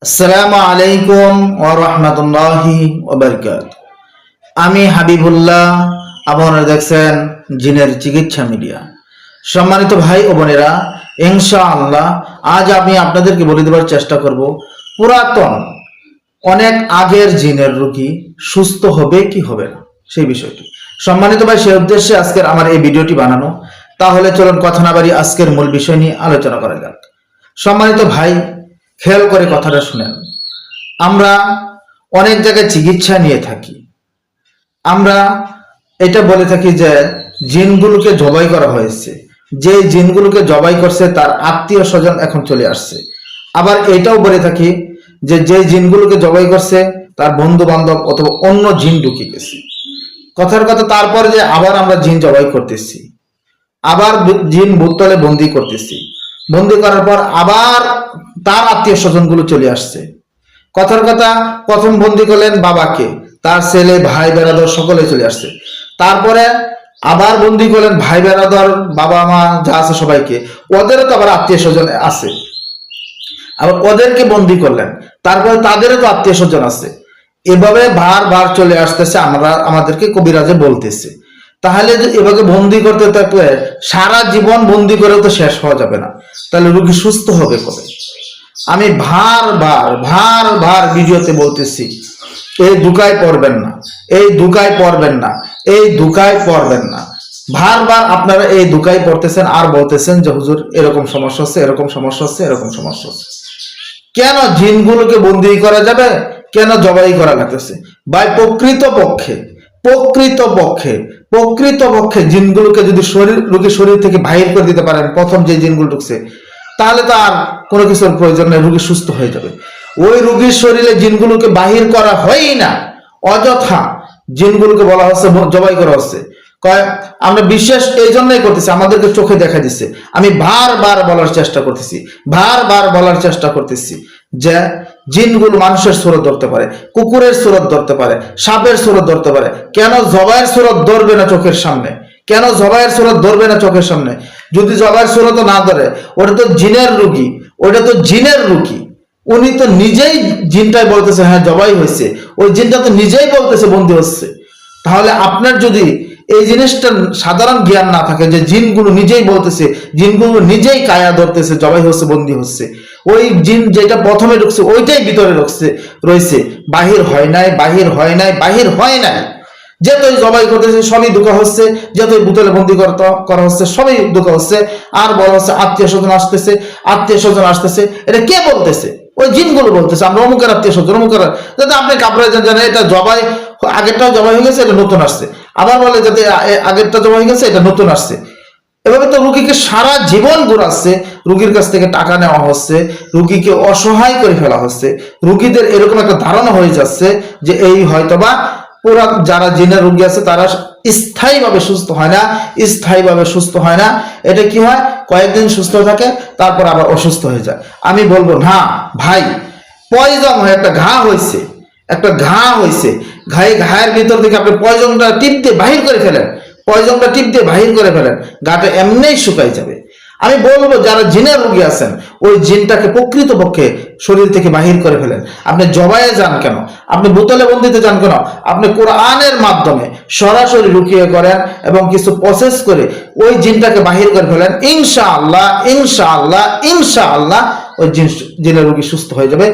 আসসালামু আলাইকুম ওয়া রাহমাতুল্লাহি ওয়া বারাকাতুহু। আমি হাবিবুল্লাহ, আপনারা দেখছেন জিনের চিকিৎসা মিডিয়া। সম্মানিত ভাই ও বোনেরা, ইনশাআল্লাহ আজ আমি আপনাদেরকে বলে দেওয়ার চেষ্টা করব পুরাতন অনেক আগের জিনের রোগী সুস্থ হবে কি হবে না সেই বিষয়টি। সম্মানিত ভাই, সেই উদ্দেশ্যে আজকের আমার এই ভিডিওটি বানানো। তাহলে চলুন কথা না বাড়িয়ে আজকের মূল বিষয় নিয়ে আলোচনা করা যাক। সম্মানিত ভাই, খেয়াল করে কথাটা শুনেন। আমরা অনেক জায়গায় চিকিৎসা নিয়ে থাকি। আমরা এটা বলে থাকি যে জিনগুলোকে জবাই করা হয়েছে, যে জিনগুলোকে জবাই করছে তার আত্মীয় স্বজন এখন চলে আসছে। আবার এটাও বলে থাকি যে যে জিনগুলোকে জবাই করছে তার বন্ধু বান্ধব অথবা অন্য জিন ঢুকে গেছে। কথার কথা, তারপর যে আবার আমরা জিন জবাই করতেছি, আবার জিন ভূতলে বন্দি করতেছি, বন্দি করার পর আবার তার আত্মীয় স্বজন গুলো চলে আসছে। কথার কথা, প্রথম বন্দি করলেন বাবাকে, তার ছেলে ভাই বেরাদর সকলে চলে আসছে। তারপরে আবার বন্দি করলেন ভাই বেরাদর, বাবা মা যা আছে সবাইকে, ওদেরও তো আবার আত্মীয় স্বজন আছে। আবার ওদেরকে বন্দি করলেন, তারপরে তাদেরও তো আত্মীয় স্বজন আছে। এভাবে বারবার চলে আসতেছে, আমরা আমাদেরকে কবিরাজে বলতেছে। তাহলে যে এভাবে বন্দি করতে থাকলে সারা জীবন বন্দি করেও তো শেষ হওয়া যাবে না, তাহলে রোগী সুস্থ হবে কবে? আমি ভার ভিডিওতে বলতেছি, এই দুকায় পড়বেন না, এই দুকায় পড়বেন না, এই দুকায় পড়বেন না। বারবার আপনারা এই দুকায় পড়তেছেন আর বলতেছেন যে হুজুর এরকম সমস্যা হচ্ছে, এরকম সমস্যা হচ্ছে, এরকম সমস্যা হচ্ছে। কেন জিনগুলোকে বন্দি করা যাবে, কেন জবাই করা লাগতেছে? ভাই, প্রকৃতপক্ষে জিনগুলোকে যদি রোগীর শরীর থেকে বাহির করে দিতে পারেন, প্রথম যে জিনগুলো ঢুকছে, তাহলে তো আর কোনো কিছুর প্রয়োজন নেই, রোগী সুস্থ হয়ে যাবে। ওই রোগীর শরীরে জিনগুলোকে বাহির করা হয়ই না, অযথা জিনগুলোকে বলা হচ্ছে জবাই করা হচ্ছে। আমরা বিশ্বাস এই জন্যই করতেছি, আমাদেরকে চোখে দেখা দিচ্ছে। আমি বারবার বলার চেষ্টা করতেছি যে জিনগুলো মানুষের সুরত ধরতে পারে, কুকুরের সুরত ধরতে পারে, সাপের সুরত ধরতে পারে। কেন জবাইয়ের সুরত ধরবে না চোখের সামনে? কেন জবাইয়ের সুরত ধরবে না চোখের সামনে? যদি জবাইয়ের সুরত না ধরে, ওটা তো জিনের রোগী, উনি তো নিজেই জিনটাই বলতেছে হ্যাঁ জবাই হয়েছে, ওই জিনটা তো নিজেই বলতেছে বন্দী হচ্ছে। তাহলে আপনার যদি এই জিনিসটা সাধারণ জ্ঞান না থাকে যে জিনগুলো নিজেই বলতেছে, জিনগুলো নিজেই কায়া ধরতেছে, জবাই হচ্ছে, বন্দী হচ্ছে, ওই জিন যেটা প্রথমে ঢুকছে ওইটাই ভিতরে রয়েছে, বাহির হয় নাই। যেতই জবাই করতেছে সবই ধোঁকা হচ্ছে, যেতই বোতলে বন্দি করা হচ্ছে সবই ধোঁকা হচ্ছে। আর বলা হচ্ছে আত্মীয় স্বজন আসতেছে। এটা কে বলতেছে? ওই জিনগুলো বলতেছে আমরা অমুকের আত্মীয় স্বজন, অমুকের। যাতে আপনি কাপড়ে জানেন এটা জবাই, আগেরটাও জবাই হয়ে গেছে, এটা নতুন আসছে। আবার বলে যাতে আগেরটা জবাই হয়ে গেছে, এটা নতুন আসছে। এভাবে তো রুগীকে সারা জীবন ঘুরাচ্ছে, রুগীর কাছ থেকে টাকা নেওয়া হচ্ছে, রুগীকে অসহায় করে ফেলা হচ্ছে। রুগীদের এরকম একটা ধারণা হয়ে যাচ্ছে যে এই হয়তোবা পুরা যারা জিনের রোগী আছে তারা স্থায়ীভাবে সুস্থ হয় না। এটা কি হয়, কয়েকদিন সুস্থ থাকে, তারপর আবার অসুস্থ হয়ে যায়। আমি বলবো না ভাই, পয়জন হয়ে একটা ঘা হয়েছে, ঘায়ের ভিতর থেকে আপনি পয়জনটা টিপ দিয়ে বাহির করে ফেলেন, গাটা এমনিই শুকাই যাবে। আমি বলবো যারা জিনের রোগী আছেন, ওই জিনটাকে প্রকৃতপক্ষে শরীর থেকে বাহির করে ফেলেন। আপনি জবাইয়ে যান কেন, আপনি বোতলে বন্দিতে যান কেন? আপনি কোরআনের মাধ্যমে সরাসরি রুকিয়ে করেন এবং কিছু প্রসেস করে ওই জিনটাকে বাহির করে ফেলেন। ইনশাআল্লাহ ওই জিনের রোগী সুস্থ হয়ে যাবে,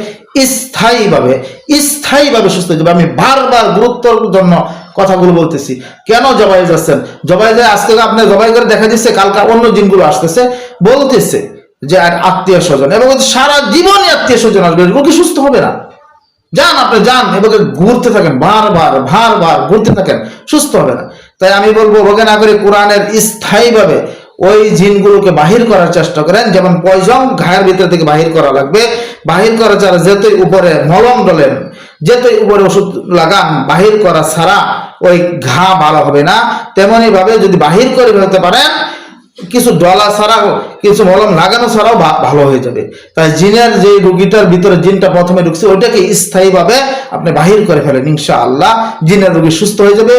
স্থায়ীভাবে সুস্থ হয়ে যাবে। আমি বারবার গুরুত্বর জন্য কথাগুলো বলতেছি। কেন জবাই যাচ্ছেন? জবাই যায়, আজকে আপনি জবাই করে দেখা দিচ্ছে, কালকা অন্য জিনগুলো আসতেছে, বলতেছে যে আত্মীয় স্বজন, এবং সারা জীবনই আত্মীয় স্বজন আসবে, রোগী সুস্থ হবে না। আপনি যান, এভাবে ঘুরতে থাকেন, ভার ঘুরতে থাকেন, সুস্থ হবে না। তাই আমি বলবো রোগে না করে কোরআনের স্থায়ীভাবে ওই জিনগুলোকে বাহির করার চেষ্টা করেন। যেমন পয়জন ঘায়ের ভিতর থেকে বাহির করা লাগবে, বাহির করা ছাড়া যেতই উপরে মলম ডলেন, যেতই উপরে ওষুধ লাগান, বাহির করা ছাড়া ওই ঘা ভালো হবে না। তেমনি ভাবে যদি বাহির করে ফেলতে পারেন, কিছু ডলা ছাড়াও, কিছু মলম লাগানো ছাড়াও ভালো হয়ে যাবে। তাই জিনের যে রোগীটার ভিতরে জিনটা প্রথমে ঢুকছে ওইটাকে স্থায়ীভাবে আপনি বাহির করে ফেলেন, ইনশাআল্লাহ জিনের রোগী সুস্থ হয়ে যাবে,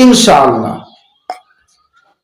ইনশাআল্লাহ।